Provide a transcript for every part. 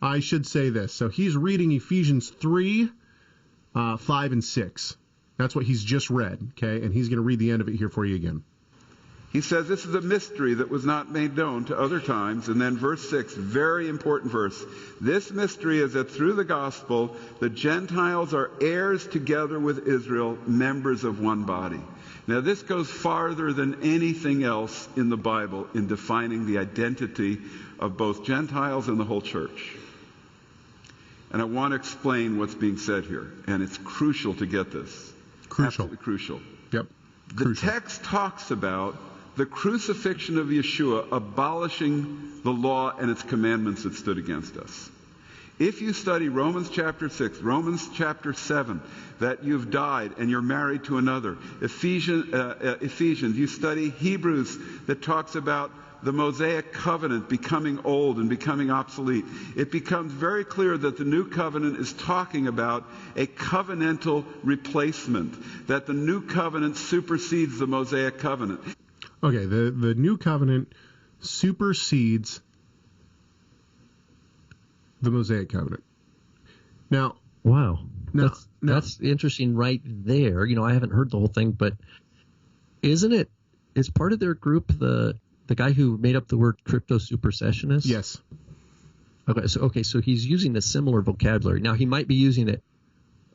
I should say this. So he's reading Ephesians 3, 5, and 6. That's what he's just read, okay? And he's going to read the end of it here for you again. He says this is a mystery that was not made known to other times. And then verse 6, very important verse. This mystery is that through the gospel, the Gentiles are heirs together with Israel, members of one body. Now this goes farther than anything else in the Bible in defining the identity of both Gentiles and the whole church. And I want to explain what's being said here. And it's crucial to get this. Crucial. Absolutely crucial. Yep. The Crucial. text talks about the crucifixion of Yeshua abolishing the law and its commandments that stood against us. If you study Romans chapter 6, Romans chapter 7, that you've died and you're married to another, Ephesians, you study Hebrews that talks about the Mosaic covenant becoming old and becoming obsolete, it becomes very clear that the new covenant is talking about a covenantal replacement, that the new covenant supersedes the Mosaic covenant. Okay, the new covenant supersedes the Mosaic covenant. Now, wow, that's interesting right there. You know, I haven't heard the whole thing, but isn't it? Is part of their group the guy who made up the word crypto supersessionist? Yes. Okay, so he's using a similar vocabulary. Now he might be using it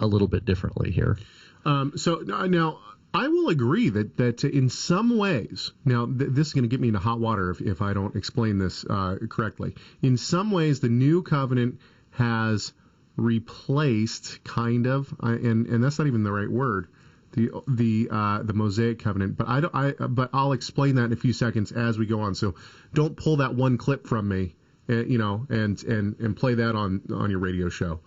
a little bit differently here. So now I will agree that in some ways, now this is going to get me into hot water if I don't explain this correctly. In some ways, the new covenant has replaced, kind of, and that's not even the right word, the Mosaic covenant. But but I'll explain that in a few seconds as we go on. So don't pull that one clip from me, and play that on your radio show.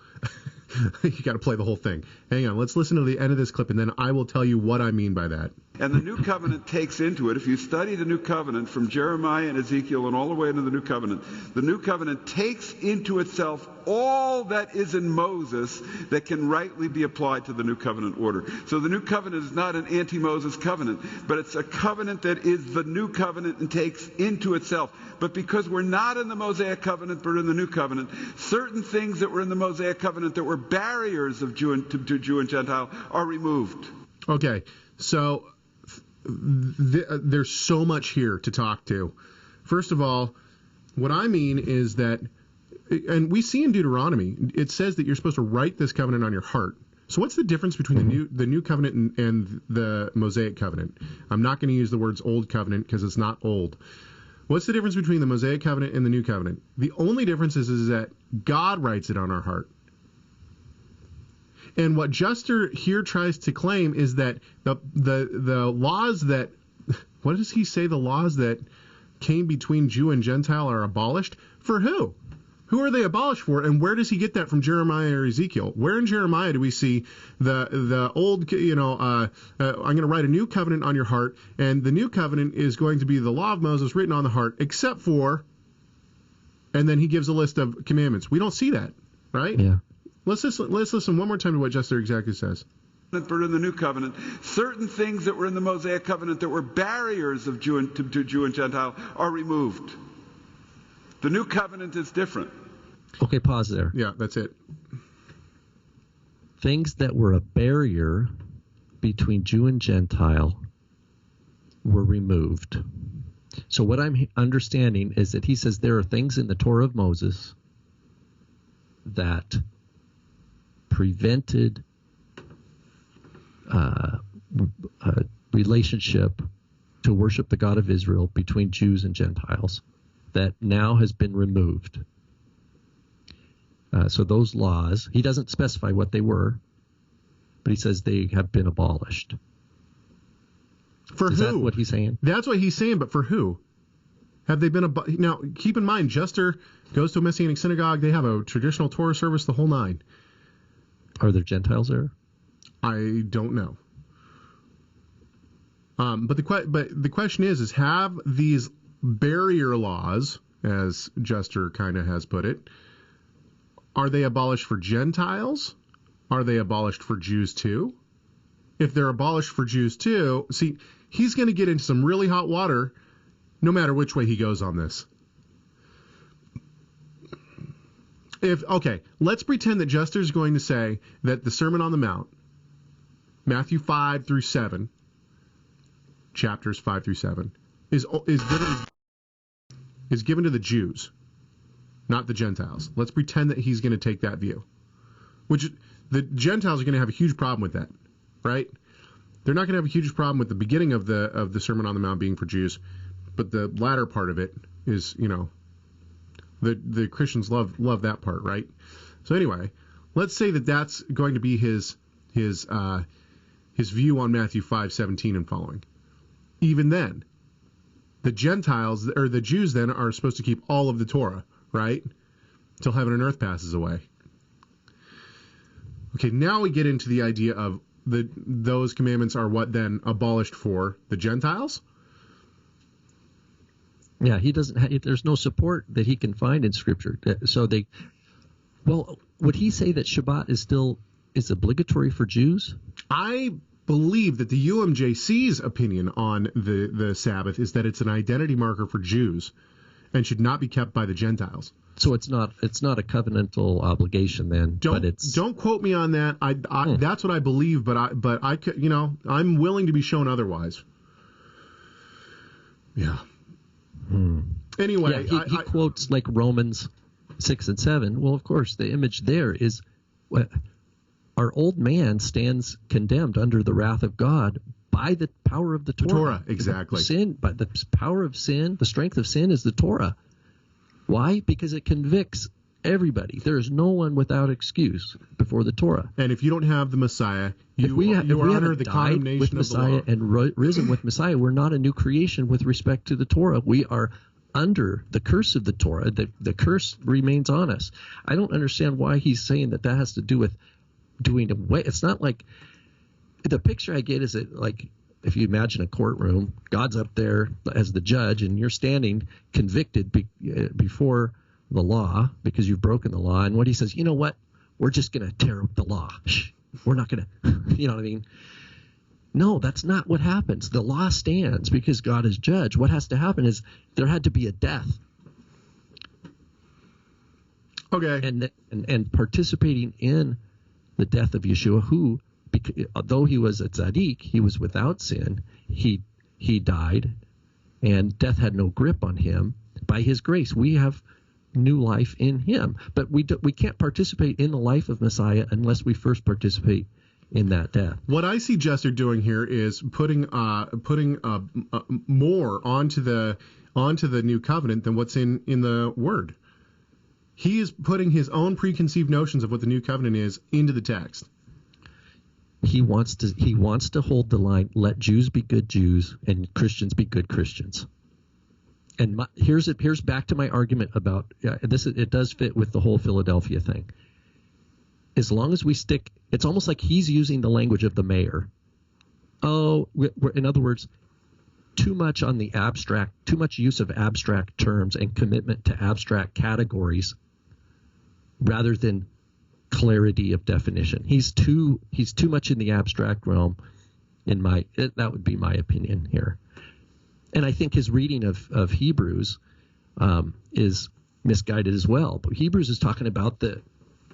You got to play the whole thing. Hang on, let's listen to the end of this clip, and then I will tell you what I mean by that. And the new covenant takes into it, if you study the new covenant from Jeremiah and Ezekiel and all the way into the new covenant takes into itself all that is in Moses that can rightly be applied to the new covenant order. So the new covenant is not an anti-Moses covenant, but it's a covenant that is the new covenant and takes into itself. But because we're not in the Mosaic covenant, but in the new covenant, certain things that were in the Mosaic covenant that were barriers of to Jew and Gentile are removed. Okay, so there's so much here to talk to. First of all, what I mean is that, and we see in Deuteronomy, it says that you're supposed to write this covenant on your heart. So what's the difference between the new covenant and the Mosaic covenant? I'm not going to use the words old covenant because it's not old. What's the difference between the Mosaic covenant and the new covenant? The only difference is that God writes it on our heart. And what Juster here tries to claim is that the laws that, what does he say, the laws that came between Jew and Gentile are abolished? For who? Who are they abolished for? And where does he get that from Jeremiah or Ezekiel? Where in Jeremiah do we see the old, I'm going to write a new covenant on your heart, and the new covenant is going to be the law of Moses written on the heart, except for, and then he gives a list of commandments. We don't see that, right? Yeah. Let's listen one more time to what Juster exactly says. But in the new covenant, certain things that were in the Mosaic covenant that were barriers of to Jew and Gentile are removed. The new covenant is different. Okay, pause there. Yeah, that's it. Things that were a barrier between Jew and Gentile were removed. So what I'm understanding is that he says there are things in the Torah of Moses that prevented a relationship to worship the God of Israel between Jews and Gentiles that now has been removed. So those laws, he doesn't specify what they were, but he says they have been abolished. For Is who? that what he's saying? That's what he's saying, but for who? Have they been now, keep in mind, Juster goes to a Messianic synagogue. They have a traditional Torah service, the whole nine. Are there Gentiles there? I don't know. But the question is have these barrier laws, as Juster kind of has put it, are they abolished for Gentiles? Are they abolished for Jews too? If they're abolished for Jews too, see, he's going to get into some really hot water no matter which way he goes on this. let's pretend that Jester's going to say that the Sermon on the Mount, Matthew 5 through 7, chapters 5 through 7, is given to the Jews, not the Gentiles. Let's pretend that he's going to take that view, which the Gentiles are going to have a huge problem with that, right? They're not going to have a huge problem with the beginning of the Sermon on the Mount being for Jews, but the latter part of it is, the Christians love that part, right? So anyway, let's say that that's going to be his view on Matthew 5:17 and following. Even then, the Gentiles or the Jews then are supposed to keep all of the Torah, right? Till heaven and earth passes away. Okay, now we get into the idea of those commandments are what then abolished for the Gentiles? Yeah, he doesn't. There's no support that he can find in Scripture. So would he say that Shabbat is obligatory for Jews? I believe that the UMJC's opinion on the Sabbath is that it's an identity marker for Jews and should not be kept by the Gentiles. So it's not a covenantal obligation then. Don't quote me on that. That's what I believe, but I could, I'm willing to be shown otherwise. Yeah. Anyway, he quotes like Romans 6 and 7. Well, of course, the image there is our old man stands condemned under the wrath of God by the power of the Torah. Exactly. Sin, by the power of sin, the strength of sin is the Torah. Why? Because it convicts everybody. There is no one without excuse before the Torah. And if you don't have the Messiah, if we are under the condemnation with Messiah of the law. and risen with Messiah, we're not a new creation with respect to the Torah. We are under the curse of the Torah. The curse remains on us. I don't understand why he's saying that has to do with doing away. It's not like the picture I get is like if you imagine a courtroom, God's up there as the judge, and you're standing convicted before the law because you've broken the law. And what he says, you know what? We're just going to tear up the law. We're not going to, you know what I mean? No, that's not what happens. The law stands because God is judge. What has to happen is there had to be a death. Okay. And participating in the death of Yeshua, who, though he was a tzaddik, he was without sin. He died, and death had no grip on him. By his grace, we have new life in him. But we can't participate in the life of Messiah unless we first participate in that death. What I see Jester doing here is putting more onto the new covenant than what's in the Word. He is putting his own preconceived notions of what the new covenant is into the text. He wants to hold the line, let Jews be good Jews and Christians be good Christians. And here's back to my argument about this. It does fit with the whole Philadelphia thing. As long as we stick, it's almost like he's using the language of the mayor. In other words, too much on the abstract, too much use of abstract terms and commitment to abstract categories rather than clarity of definition. He's too much in the abstract realm. That would be my opinion here. And I think his reading of Hebrews is misguided as well. But Hebrews is talking about the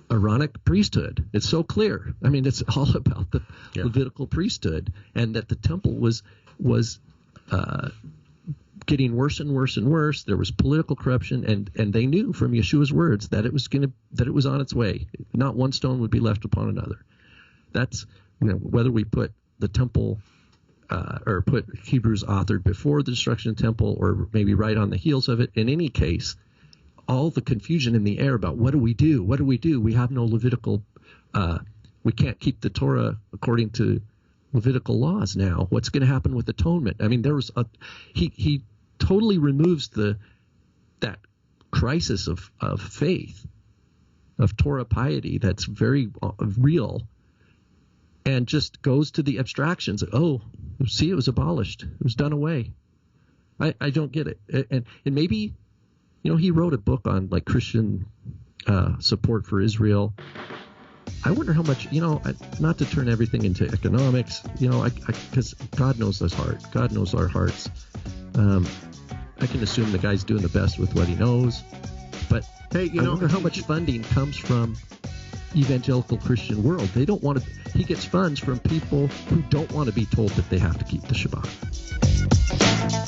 Aaronic priesthood. It's so clear. I mean, it's all about the Levitical priesthood, and that the temple was getting worse and worse and worse. There was political corruption, and they knew from Yeshua's words that it was on its way. Not one stone would be left upon another. That's whether we put the temple or put Hebrews authored before the destruction of the temple or maybe right on the heels of it. In any case, all the confusion in the air about what do we do? What do we do? We have no Levitical. We can't keep the Torah according to Levitical laws now. What's going to happen with atonement? I mean, he totally removes that crisis of faith, of Torah piety that's very real, and just goes to the abstractions. Oh, see, it was abolished. It was done away. I don't get it. And maybe, he wrote a book on like Christian support for Israel. I wonder how much, not to turn everything into economics, because God knows his heart. God knows our hearts. I can assume the guy's doing the best with what he knows. But hey, I wonder how much funding comes from evangelical Christian world. They don't want to. He gets funds from people who don't want to be told that they have to keep the Shabbat.